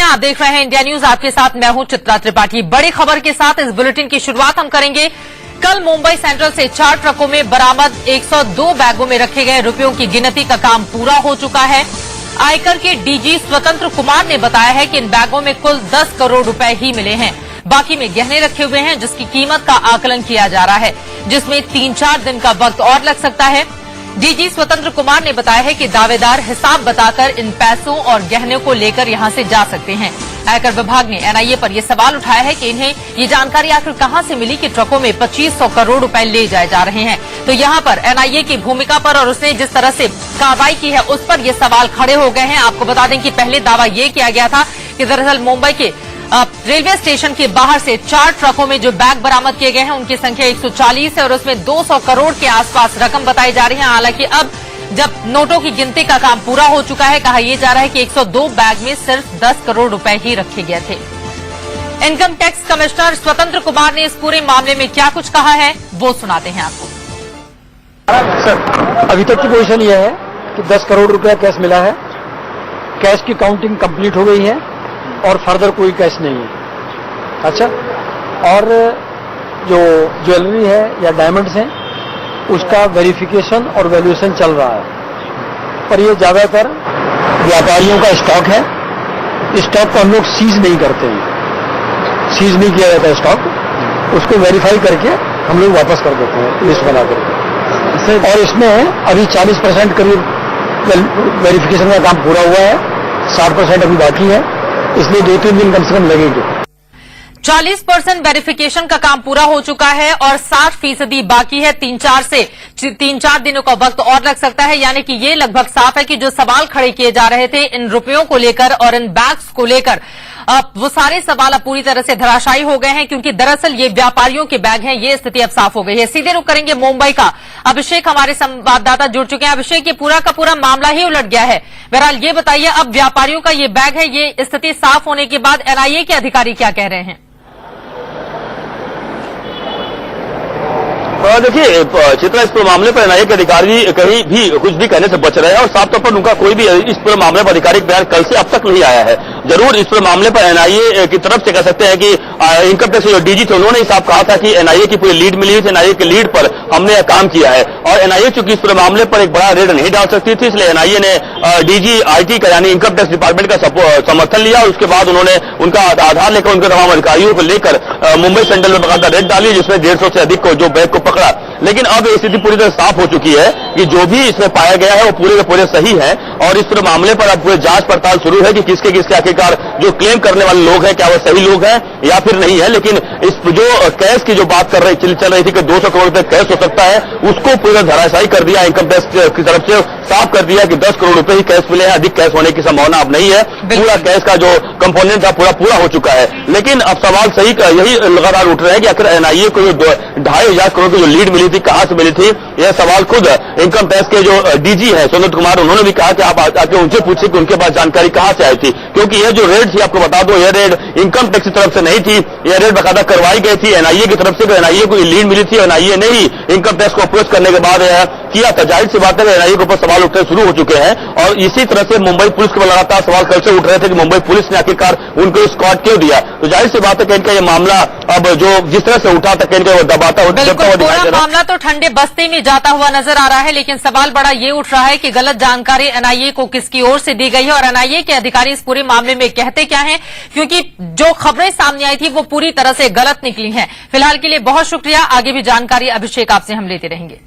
आप देख रहे हैं इंडिया न्यूज। आपके साथ मैं हूं चित्रा त्रिपाठी। बड़ी खबर के साथ इस बुलेटिन की शुरुआत हम करेंगे। कल मुंबई सेंट्रल से 4 ट्रकों में बरामद 102 बैगों में रखे गए रुपयों की गिनती का काम पूरा हो चुका है। आयकर के डीजी स्वतंत्र कुमार ने बताया है कि इन बैगों में कुल 10 करोड़ रुपए ही मिले हैं। बाकी में गहने रखे हुए हैं जिसकी कीमत का आकलन किया जा रहा है, जिसमें 3-4 दिन का वक्त और लग सकता है। डीजी स्वतंत्र कुमार ने बताया है कि दावेदार हिसाब बताकर इन पैसों और गहनों को लेकर यहां से जा सकते हैं। आयकर विभाग ने एनआईए पर यह सवाल उठाया है कि इन्हें ये जानकारी आखिर कहां से मिली कि ट्रकों में 2500 करोड़ रुपए ले जाए जा रहे हैं। तो यहां पर एनआईए की भूमिका पर और उसने जिस तरह से कार्रवाई की है उस पर ये सवाल खड़े हो गए हैं। आपको बता दें कि पहले दावा ये किया गया था कि दरअसल मुंबई के रेलवे स्टेशन के बाहर से 4 ट्रकों में जो बैग बरामद किए गए हैं उनकी संख्या 140 है और उसमें 200 करोड़ के आसपास रकम बताई जा रही है। हालांकि अब जब नोटों की गिनती का काम पूरा हो चुका है, कहा यह जा रहा है कि 102 बैग में सिर्फ 10 करोड़ रुपए ही रखे गए थे। इनकम टैक्स कमिश्नर स्वतंत्र कुमार ने इस पूरे मामले में क्या कुछ कहा है वो सुनाते हैं आपको। सर, अभी तक की पोजीशन यह है कि 10 करोड़ रुपया कैश मिला है। कैश की काउंटिंग कंप्लीट हो गई है और फर्दर कोई कैश नहीं है। अच्छा, और जो ज्वेलरी है या डायमंड्स हैं उसका वेरिफिकेशन और वैल्यूएशन चल रहा है, पर ये ज्यादातर व्यापारियों का स्टॉक है। स्टॉक को हम लोग सीज नहीं करते हैं, सीज नहीं किया जाता स्टॉक, उसको वेरीफाई करके हम लोग वापस कर देते हैं लिस्ट बना करके। और इसमें अभी 40% करीब वेरिफिकेशन का काम पूरा हुआ है, 60% अभी बाकी है, इसलिए 2-3 दिन कम से कम लगेंगे। 40% वेरिफिकेशन का काम पूरा हो चुका है और 60% बाकी है। 3-4 दिनों का वक्त और लग सकता है। यानी कि ये लगभग साफ है कि जो सवाल खड़े किए जा रहे थे इन रुपयों को लेकर और इन बैग्स को लेकर, अब वो सारे सवाल अब पूरी तरह से धराशायी हो गए हैं, क्योंकि दरअसल ये व्यापारियों के बैग हैं। ये स्थिति अब साफ हो गई है। सीधे रुख करेंगे मुंबई का। अभिषेक हमारे संवाददाता जुड़ चुके हैं। अभिषेक, ये पूरा का पूरा मामला ही उलट गया है। बहरहाल ये बताइए, अब व्यापारियों का ये बैग है, ये स्थिति साफ होने के बाद एनआईए के अधिकारी क्या कह रहे हैं? देखिए चित्रा, इस पूरे मामले पर एनआईए के अधिकारी कहीं भी कुछ भी कहने से बच रहे हैं और साफ तौर पर उनका कोई भी इस पूरे मामले पर आधिकारिक बयान कल से अब तक नहीं आया है। जरूर इस पूरे मामले पर एनआईए की तरफ से कह सकते हैं कि इनकम टैक्स जो डीजी थे उन्होंने साफ कहा था कि एनआईए की पूरी लीड मिली थी, एनआईए की लीड पर हमने यह काम किया है। और एनआईए चूंकि इस पूरे मामले पर एक बड़ा रेड नहीं डाल सकती थी, इसलिए एनआईए ने डीजी आईटी का यानी इनकम टैक्स डिपार्टमेंट का समर्थन लिया और उसके बाद उन्होंने उनका आधार लेकर उनके तमाम अधिकारियों को लेकर मुंबई सेंट्रल में बकायदा रेड डाली, जिसमें 150 से अधिक को जो बैग को पकड़ा। लेकिन अब स्थिति पूरी तरह साफ हो चुकी है कि जो भी इसमें पाया गया है वो पूरे के पूरे सही है और इस पूरे मामले पर अब पूरी जांच पड़ताल शुरू है कि किसके किसके आखिरकार जो क्लेम करने वाले लोग हैं क्या वो सही लोग हैं या फिर नहीं है। लेकिन इस जो कैश की जो बात चल रही थी कि 200 करोड़ रुपए कैश हो सकता है, उसको पूरा धराशायी कर दिया इनकम टैक्स की तरफ से। साफ कर दिया कि 10 करोड़ रुपए ही कैश मिले हैं, अधिक कैश होने की संभावना अब नहीं है। पूरा कैश का जो कंपोनेंट था पूरा हो चुका है। लेकिन अब सवाल सही यही लगातार उठ रहे हैं कि आखिर एनआईए को जो 2,500 करोड़ की जो लीड मिली थी कहां से मिली थी। यह सवाल खुद इनकम टैक्स के जो डीजी है स्वतंत्र कुमार, उन्होंने भी कहा कि आप आके उनसे पूछिए कि उनके पास जानकारी कहां से आई थी, क्योंकि यह जो रेड थी आपको बता दो, यह रेड इनकम टैक्स की तरफ से नहीं थी, यह रेड बाकायदा करवाई गई थी एनआईए की तरफ से। एनआईए को लीड मिली थी, एनआईए ने ही इनकम टैक्स को अप्रोच करने के बाद यह किया था। जाहिर सी बात है एनआईए के ऊपर सवाल उठने शुरू हो चुके हैं और इसी तरह से मुंबई पुलिस के लगातार सवाल कल से उठ रहे थे कि मुंबई पुलिस ने आखिरकार उनको स्कॉट क्यों दिया। तो जाहिर सी बात है कि इनका यह मामला अब जो जिस तरह से उठा था इनका वो दबाता हुआ मामला तो ठंडे बस्ते में जाता हुआ नजर आ रहा है। लेकिन सवाल बड़ा ये उठ रहा है कि गलत जानकारी एनआईए को किसकी ओर से दी गई है और एनआईए के अधिकारी इस पूरे मामले में कहते क्या हैं, क्योंकि जो खबरें सामने आई थी वो पूरी तरह से गलत निकली हैं। फिलहाल के लिए बहुत शुक्रिया। आगे भी जानकारी अभिषेक आपसे हम लेते रहेंगे।